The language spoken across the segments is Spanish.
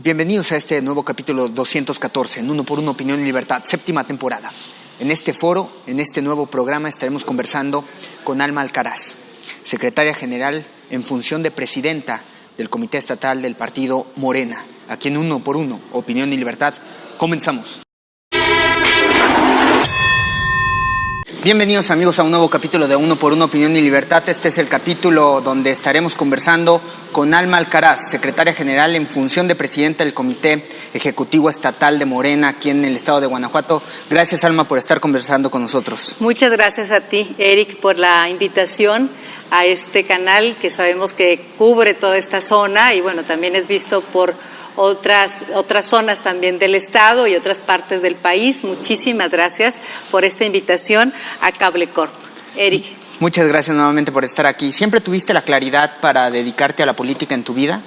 Bienvenidos a este nuevo capítulo 214, en Uno por Uno, Opinión y Libertad, séptima temporada. En este foro, en este nuevo programa, estaremos conversando con Alma Alcaraz, secretaria general en función de presidenta del Comité Estatal del Partido Morena. Aquí en Uno por Uno, Opinión y Libertad, comenzamos. Bienvenidos amigos a un nuevo capítulo de Uno por Uno, Opinión y Libertad. Este es el capítulo donde estaremos conversando con Alma Alcaraz, secretaria general en función de presidenta del Comité Ejecutivo Estatal de Morena aquí en el estado de Guanajuato. Gracias, Alma, por estar conversando con nosotros. Muchas gracias a ti, Eric, por la invitación a este canal que sabemos que cubre toda esta zona y bueno, también es visto por otras zonas también del estado y otras partes del país. Muchísimas gracias por esta invitación a Cable Corp. Eric. Muchas gracias nuevamente por estar aquí. ¿Siempre tuviste la claridad para dedicarte a la política en tu vida?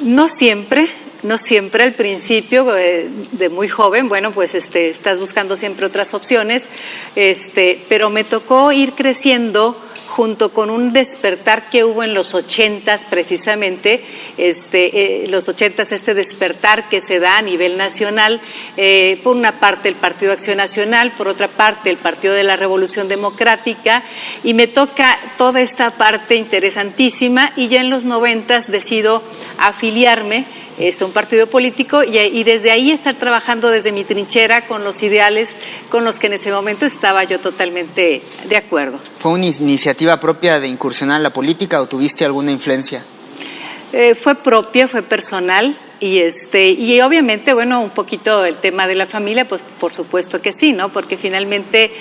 No siempre. Al principio, de muy joven, bueno, pues estás buscando siempre otras opciones, pero me tocó ir creciendo junto con un despertar que hubo en los 80s precisamente, los 80s, este despertar que se da a nivel nacional, por una parte el Partido Acción Nacional, por otra parte el Partido de la Revolución Democrática, y me toca toda esta parte interesantísima, y ya en los 90s decido afiliarme un partido político y desde ahí estar trabajando desde mi trinchera con los ideales con los que en ese momento estaba yo totalmente de acuerdo. ¿Fue una iniciativa propia de incursionar en la política o tuviste alguna influencia? Fue propia, fue personal y obviamente, bueno, un poquito el tema de la familia, pues por supuesto que sí, ¿no? Porque finalmente,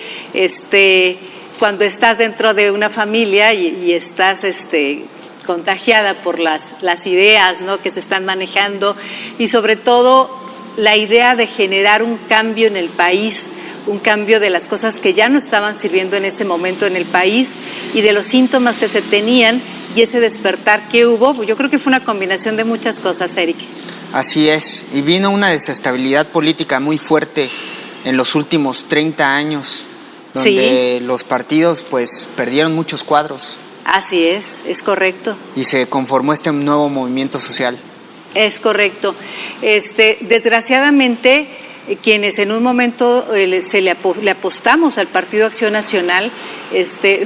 cuando estás dentro de una familia y estás, contagiada por las ideas, ¿no?, que se están manejando y sobre todo la idea de generar un cambio en el país, un cambio de las cosas que ya no estaban sirviendo en ese momento en el país y de los síntomas que se tenían y ese despertar que hubo, pues yo creo que fue una combinación de muchas cosas, Eric. Así es, y vino una desestabilidad política muy fuerte en los últimos 30 años, donde sí, los partidos pues perdieron muchos cuadros. Así es correcto. Y se conformó este nuevo movimiento social. Es correcto. Desgraciadamente, quienes en un momento le apostamos al Partido Acción Nacional,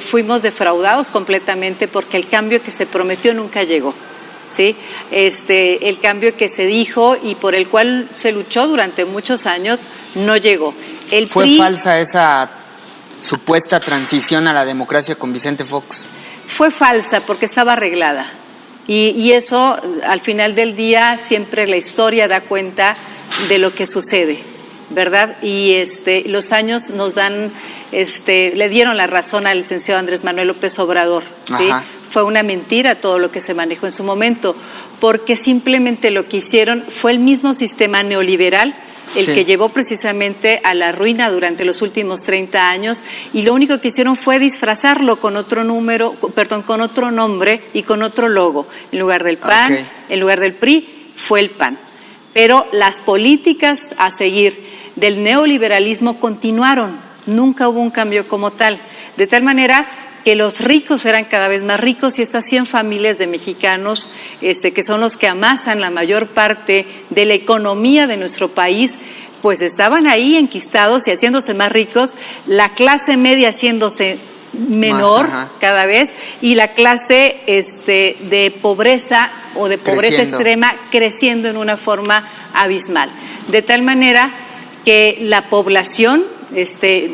fuimos defraudados completamente porque el cambio que se prometió nunca llegó. ¿Sí? El cambio que se dijo y por el cual se luchó durante muchos años no llegó. ¿Fue falsa esa supuesta transición a la democracia con Vicente Fox? Fue falsa porque estaba arreglada y eso al final del día siempre la historia da cuenta de lo que sucede, ¿verdad? Y los años nos dan, le dieron la razón al licenciado Andrés Manuel López Obrador, ¿sí? Ajá. Fue una mentira todo lo que se manejó en su momento porque simplemente lo que hicieron fue el mismo sistema neoliberal el que llevó precisamente a la ruina durante los últimos 30 años y lo único que hicieron fue disfrazarlo con otro con otro nombre y con otro logo. En lugar del PAN, en lugar del PRI, fue el PAN. Pero las políticas a seguir del neoliberalismo continuaron, nunca hubo un cambio como tal, de tal manera que los ricos eran cada vez más ricos y estas 100 familias de mexicanos, que son los que amasan la mayor parte de la economía de nuestro país, pues estaban ahí enquistados y haciéndose más ricos, la clase media haciéndose menor cada vez y la clase de pobreza o de pobreza extrema creciendo en una forma abismal. De tal manera que la población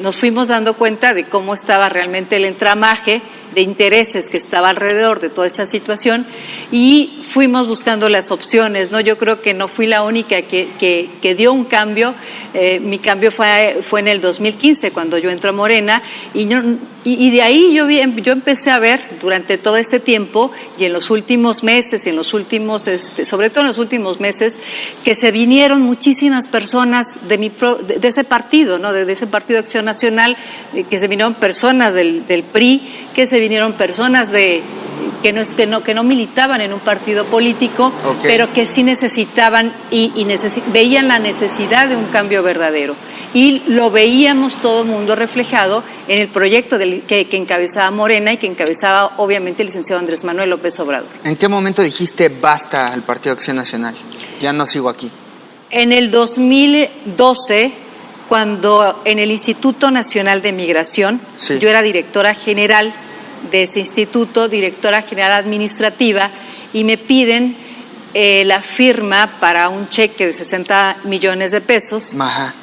nos fuimos dando cuenta de cómo estaba realmente el entramaje de intereses que estaba alrededor de toda esta situación y fuimos buscando las opciones, ¿no? Yo creo que no fui la única que dio un cambio. Mi cambio fue en el 2015 cuando yo entro a Morena y de ahí yo empecé a ver durante todo este tiempo y en los últimos meses, sobre todo en los últimos meses, que se vinieron muchísimas personas de ese partido, ¿no? De ese Partido Acción Nacional, que se vinieron personas del PRI, que se vinieron personas de que no militaban en un partido político, pero que sí necesitaban veían la necesidad de un cambio verdadero. Y lo veíamos todo el mundo reflejado en el proyecto que encabezaba Morena y que encabezaba obviamente el licenciado Andrés Manuel López Obrador. ¿En qué momento dijiste basta al Partido Acción Nacional? Ya no sigo aquí. En el 2012, cuando en el Instituto Nacional de Migración, sí, yo era directora general de ese instituto, directora general administrativa, y me piden la firma para un cheque de 60 millones de pesos, ajá,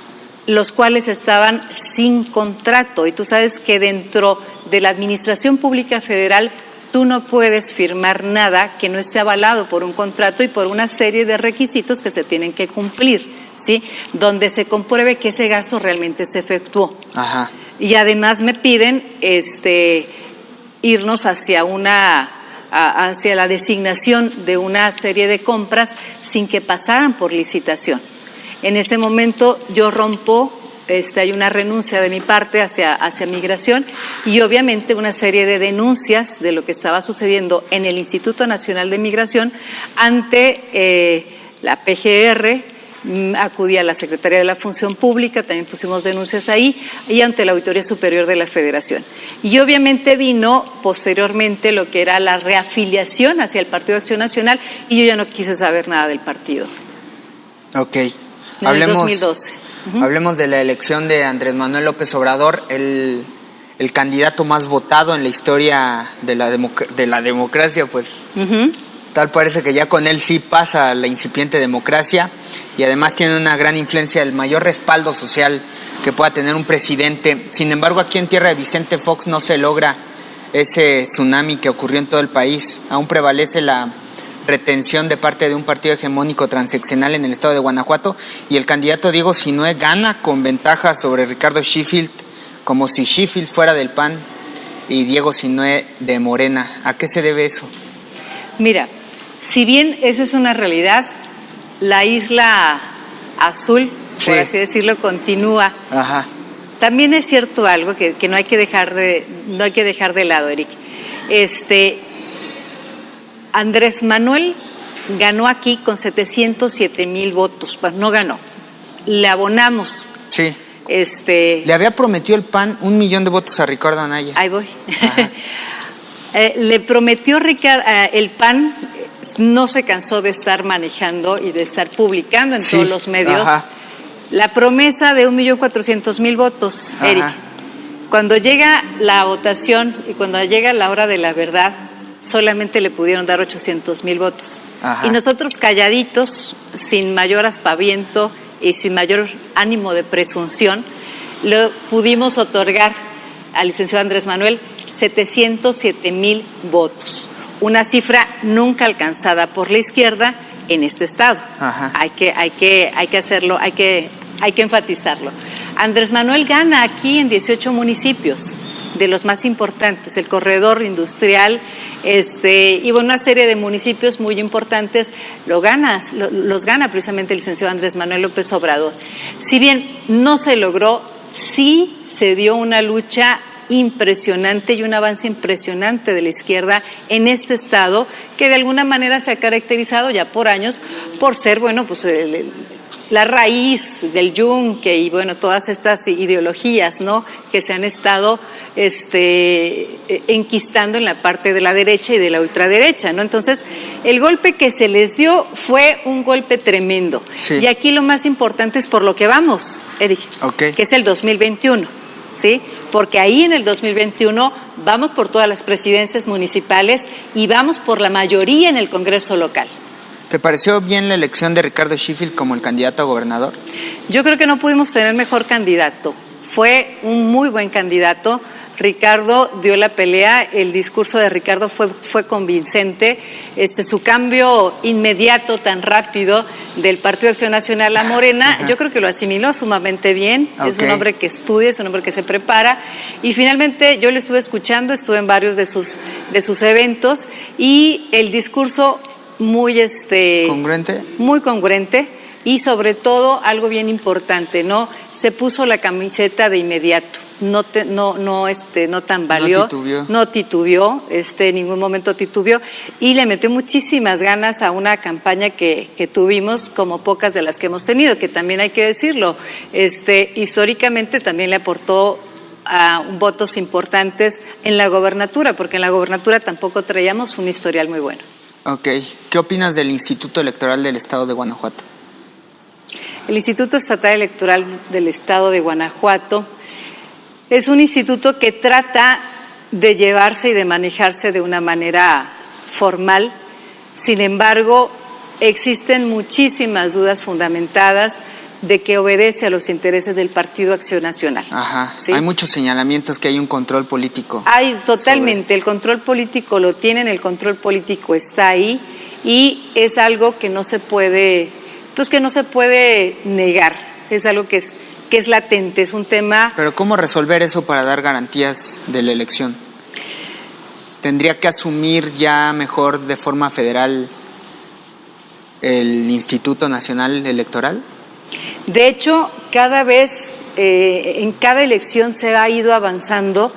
los cuales estaban sin contrato. Y tú sabes que dentro de la Administración Pública Federal tú no puedes firmar nada que no esté avalado por un contrato y por una serie de requisitos que se tienen que cumplir, ¿sí? Donde se compruebe que ese gasto realmente se efectuó. Ajá. Y además me piden irnos hacia la designación de una serie de compras sin que pasaran por licitación. En ese momento yo rompo, hay una renuncia de mi parte hacia Migración y obviamente una serie de denuncias de lo que estaba sucediendo en el Instituto Nacional de Migración ante la PGR. Acudí a la Secretaría de la Función Pública, también pusimos denuncias ahí, y ante la Auditoría Superior de la Federación. Y obviamente vino posteriormente lo que era la reafiliación hacia el Partido Acción Nacional, y yo ya no quise saber nada del partido. Ok. En el 2012. Hablemos de la elección de Andrés Manuel López Obrador, el candidato más votado en la historia de la democracia, pues. Tal parece que ya con él sí pasa la incipiente democracia y además tiene una gran influencia, el mayor respaldo social que pueda tener un presidente. Sin embargo, aquí en tierra de Vicente Fox no se logra ese tsunami que ocurrió en todo el país. Aún prevalece la retención de parte de un partido hegemónico transeccional en el estado de Guanajuato y el candidato Diego Sinue gana con ventaja sobre Ricardo Sheffield, como si Sheffield fuera del PAN y Diego Sinue de Morena. ¿A qué se debe eso? Mira, si bien eso es una realidad, la isla azul, por así decirlo, continúa. Ajá. También es cierto algo que no hay que dejar de lado, Eric. Andrés Manuel ganó aquí con 707,000 votos. Pues no ganó, le abonamos. Sí. Le había prometido el PAN 1 millón de votos a Ricardo Anaya. Ahí voy. Le prometió el PAN, no se cansó de estar manejando y de estar publicando en todos los medios. Ajá. La promesa de 1,400,000 votos, Eric. Cuando llega la votación y cuando llega la hora de la verdad, solamente le pudieron dar 800,000 votos. Ajá. Y nosotros calladitos, sin mayor aspaviento y sin mayor ánimo de presunción, le pudimos otorgar al licenciado Andrés Manuel 707,000 votos. Una cifra nunca alcanzada por la izquierda en este estado. Ajá. Hay que hacerlo, hay que enfatizarlo. Andrés Manuel gana aquí en 18 municipios, de los más importantes, el corredor industrial, y bueno, una serie de municipios muy importantes los gana precisamente el licenciado Andrés Manuel López Obrador. Si bien no se logró, sí se dio una lucha impresionante y un avance impresionante de la izquierda en este estado, que de alguna manera se ha caracterizado ya por años por ser, bueno, pues la raíz del yunque y bueno, todas estas ideologías, ¿no?, que se han estado enquistando en la parte de la derecha y de la ultraderecha, ¿no? Entonces, el golpe que se les dio fue un golpe tremendo. Sí. Y aquí lo más importante es por lo que vamos, Eric, que es el 2021, ¿sí? Porque ahí en el 2021 vamos por todas las presidencias municipales y vamos por la mayoría en el Congreso local. ¿Te pareció bien la elección de Ricardo Sheffield como el candidato a gobernador? Yo creo que no pudimos tener mejor candidato. Fue un muy buen candidato. Ricardo dio la pelea, el discurso de Ricardo fue convincente, su cambio inmediato tan rápido del Partido Acción Nacional a Morena, ajá, yo creo que lo asimiló sumamente bien. Es un hombre que estudia, es un hombre que se prepara y finalmente yo le estuve escuchando, estuve en varios de sus eventos y el discurso muy congruente, muy congruente, y sobre todo algo bien importante, ¿no? Se puso la camiseta de inmediato. No tambaleó, no titubeó, en ningún momento titubeó, y le metió muchísimas ganas a una campaña que tuvimos, como pocas de las que hemos tenido, que también hay que decirlo, históricamente también le aportó a votos importantes en la gobernatura, porque en la gobernatura tampoco traíamos un historial muy bueno. Ok, ¿qué opinas del Instituto Electoral del Estado de Guanajuato? El Instituto Estatal Electoral del Estado de Guanajuato es un instituto que trata de llevarse y de manejarse de una manera formal. Sin embargo, existen muchísimas dudas fundamentadas de que obedece a los intereses del Partido Acción Nacional. Ajá. ¿Sí? Hay muchos señalamientos que hay un control político. Hay totalmente, el control político lo tienen, el control político está ahí y es algo que no se puede, negar, es algo que es latente, es un tema... Pero ¿cómo resolver eso para dar garantías de la elección? ¿Tendría que asumir ya mejor de forma federal el Instituto Nacional Electoral? De hecho, cada vez, en cada elección se ha ido avanzando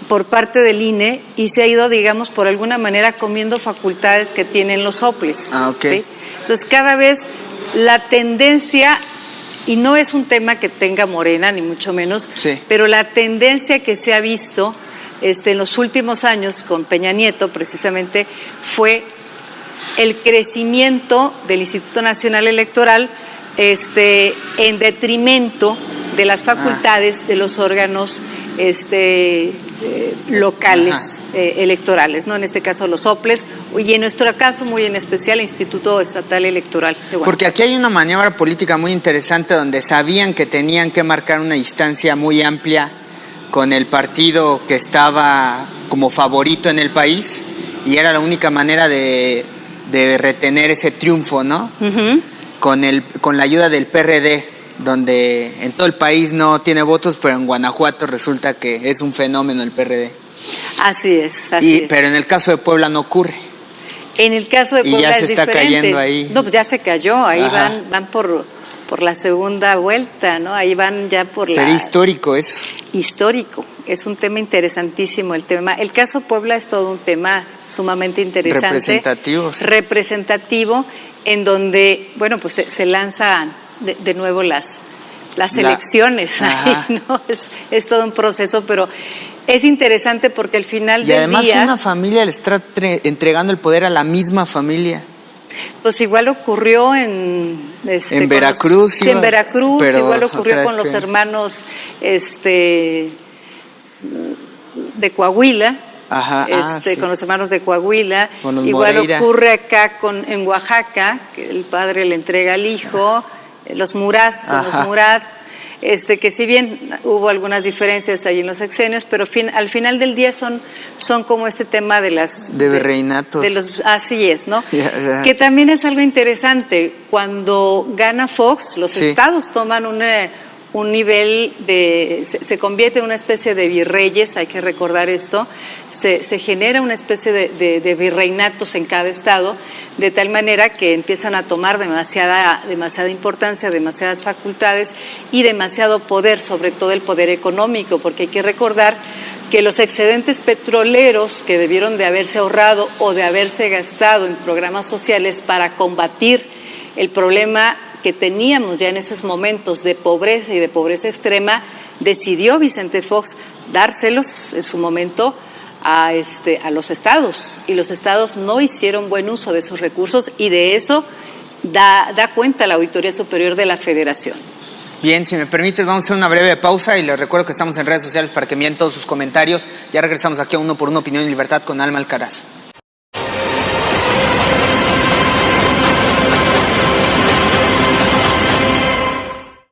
por parte del INE y se ha ido, digamos, por alguna manera comiendo facultades que tienen los soples. Ah, ok. ¿Sí? Entonces, cada vez la tendencia... Y no es un tema que tenga Morena, ni mucho menos, sí, pero la tendencia que se ha visto en los últimos años con Peña Nieto, precisamente, fue el crecimiento del Instituto Nacional Electoral en detrimento de las facultades de los órganos locales electorales, ¿no? En este caso los soples, y en nuestro caso muy en especial el Instituto Estatal Electoral de Guanajuato. Porque aquí hay una maniobra política muy interesante donde sabían que tenían que marcar una distancia muy amplia con el partido que estaba como favorito en el país y era la única manera de retener ese triunfo, ¿no? Uh-huh. Con la ayuda del PRD, donde en todo el país no tiene votos, pero en Guanajuato resulta que es un fenómeno el PRD. Así es, Pero en el caso de Puebla no ocurre. En el caso de Puebla y ya se es está diferente. Cayendo ahí. No, pues ya se cayó, ahí van por la segunda vuelta, ¿no? Ahí van ya por Sería histórico eso. Histórico, es un tema interesantísimo el tema. El caso Puebla es todo un tema sumamente interesante. Representativo, en donde, bueno, pues se lanzan de nuevo las elecciones ahí, ¿no? Es todo un proceso, pero es interesante porque al final del día... Y además una familia le está entregando el poder a la misma familia. Pues igual ocurrió en Veracruz. En Veracruz, igual ocurrió con los hermanos de Coahuila. Ajá, sí. Con los hermanos de Coahuila. Igual Moreira. Ocurre acá en Oaxaca, que el padre le entrega al hijo, los Murat, los Murat, que si bien hubo algunas diferencias ahí en los sexenios, pero al final del día son como este tema de virreinatos. Así es, ¿no? Que también es algo interesante. Cuando gana Fox, los estados toman un nivel se convierte en una especie de virreyes, hay que recordar esto, se genera una especie de virreinatos en cada estado, de tal manera que empiezan a tomar demasiada importancia, demasiadas facultades y demasiado poder, sobre todo el poder económico, porque hay que recordar que los excedentes petroleros que debieron de haberse ahorrado o de haberse gastado en programas sociales para combatir el problema que teníamos ya en estos momentos de pobreza y de pobreza extrema, decidió Vicente Fox dárselos en su momento a los estados, y los estados no hicieron buen uso de esos recursos, y de eso da cuenta la Auditoría Superior de la Federación. Bien, si me permites, vamos a hacer una breve pausa y les recuerdo que estamos en redes sociales para que envíen todos sus comentarios. Ya regresamos aquí a Uno por Uno, Opinión y Libertad con Alma Alcaraz.